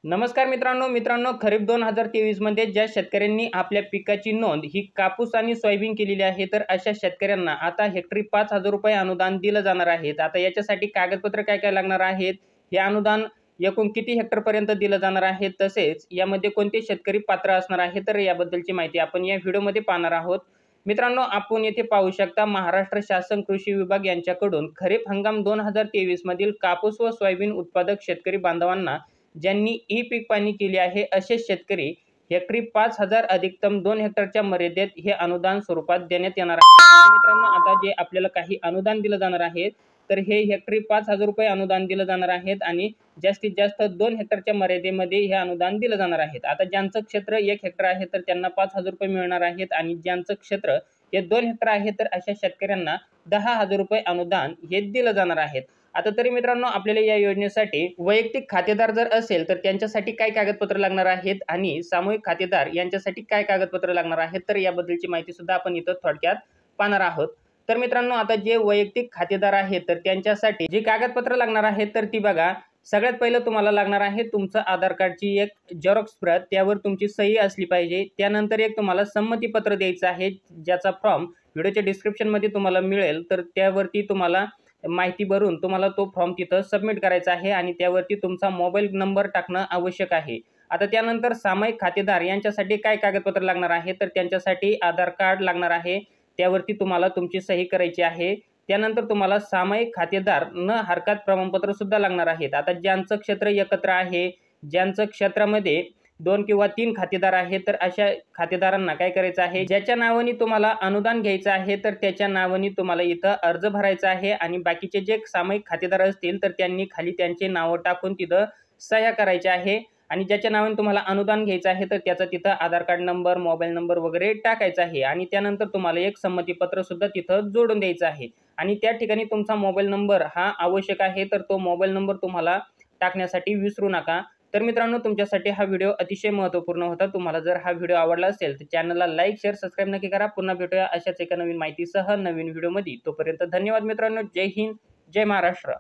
नमस्कार मित्रांनो खरीप 2023 मध्ये ज्या शेतकऱ्यांनी आपल्या पिकाची नोंद ही कापूस आणि सोयाबीन केलेली आहे, तर अशा शेतकऱ्यांना आता हेक्टरी 5,000 रुपये अनुदान दिलं जाणार आहे। आता याच्यासाठी कागदपत्र काय काय लागणार आहेत, हे अनुदान एकूण किती हेक्टरपर्यंत दिलं जाणार आहे, तसेच यामध्ये कोणते शेतकरी पात्र असणार आहे, तर याबद्दलची माहिती आपण या व्हिडिओमध्ये पाहणार आहोत। मित्रांनो, आपण येथे पाहू शकता महाराष्ट्र शासन कृषी विभाग यांच्याकडून खरीप हंगाम 2023 मधील कापूस व सोयाबीन उत्पादक शेतकरी बांधवांना ज्यांनी ई पीक पाणी केले आहे असे शेतकरी हेक्टरी 5,000 अधिकतम 2 हेक्टरच्या मर्यादेत हे अनुदान स्वरूपात देण्यात येणार आहे। मित्रांनो, आता जे आपल्याला काही अनुदान दिलं जाणार आहे, तर हे हेक्टरी 5,000 रुपये अनुदान दिलं जाणार आहेत आणि जास्तीत जास्त 2 हेक्टरच्या मर्यादेमध्ये हे अनुदान दिलं जाणार आहे। आता ज्यांचं क्षेत्र 1 हेक्टर आहे तर त्यांना 5,000 रुपये मिळणार आहेत आणि ज्यांचं क्षेत्र हे 2 हेक्टर आहे तर अशा शेतकऱ्यांना 10,000 रुपये अनुदान हे दिलं जाणार आहे। आता तरी मित्रांनो, आपल्याला या योजनेसाठी वैयक्तिक खातेदार जर असेल तर त्यांच्यासाठी काय कागदपत्र लागणार आहेत आणि सामूहिक खातेदार यांच्यासाठी काय कागदपत्र लागणार आहेत, तर याबद्दलची माहिती सुद्धा आपण इथं थोडक्यात पाहणार आहोत। तर मित्रांनो, आता जे वैयक्तिक खातेदार आहेत तर त्यांच्यासाठी जी कागदपत्र लागणार आहेत तर ती बघा। सगळ्यात पहिलं तुम्हाला लागणार आहे तुमचं आधार कार्डची एक झेरॉक्स प्रत, त्यावर तुमची सही असली पाहिजे। त्यानंतर एक तुम्हाला संमतीपत्र द्यायचं आहे, ज्याचा फॉर्म व्हिडिओच्या डिस्क्रिप्शनमध्ये तुम्हाला मिळेल, तर त्यावरती तुम्हाला माहिती भरून तुम्हाला तो फॉर्म तिथं सबमिट करायचा आहे आणि त्यावरती तुमचा मोबाईल नंबर टाकणं आवश्यक आहे। आता त्यानंतर सामायिक खातेदार यांच्यासाठी काय कागदपत्र लागणार आहे, तर त्यांच्यासाठी आधार कार्ड लागणार आहे, त्यावरती तुम्हाला तुमची सही करायची आहे। त्यानंतर तुम्हाला सामायिक खातेदार न हरकत प्रमाणपत्र सुद्धा लागणार आहेत। आता ज्यांचं क्षेत्र एकत्र आहे, ज्यांचं क्षेत्रामध्ये 2 किंवा 3 खातेदार आहेत, तर अशा खातेदारांना काय करायचं आहे, ज्याच्या नावाने तुम्हाला अनुदान घ्यायचं आहे तर त्याच्या नावाने तुम्हाला इथं अर्ज भरायचा आहे आणि बाकीचे जे सामायिक खातेदार असतील तर त्यांनी खाली त्यांचे नाव टाकून तिथं सह्या करायच्या आहे आणि ज्याच्या नावाने तुम्हाला अनुदान घ्यायचं आहे तर त्याचा तिथं आधार कार्ड नंबर, मोबाईल नंबर वगैरे टाकायचा आहे आणि त्यानंतर तुम्हाला एक संमतीपत्र सुद्धा तिथं जोडून द्यायचं आहे आणि त्या ठिकाणी तुमचा मोबाईल नंबर हा आवश्यक आहे, तर तो मोबाईल नंबर तुम्हाला टाकण्यासाठी विसरू नका। तर मित्रांनो, तुमच्यासाठी हा व्हिडिओ अतिशय महत्त्वपूर्ण होता। तुम्हाला जर हा व्हिडिओ आवडला असेल तर चॅनलला लाईक, शेअर, सबस्क्राईब नक्की करा। पुन्हा भेटूया अशाच एका नवीन माहितीसह नवीन व्हिडिओमध्ये। तोपर्यंत धन्यवाद मित्रांनो। जय हिंद, जय महाराष्ट्र।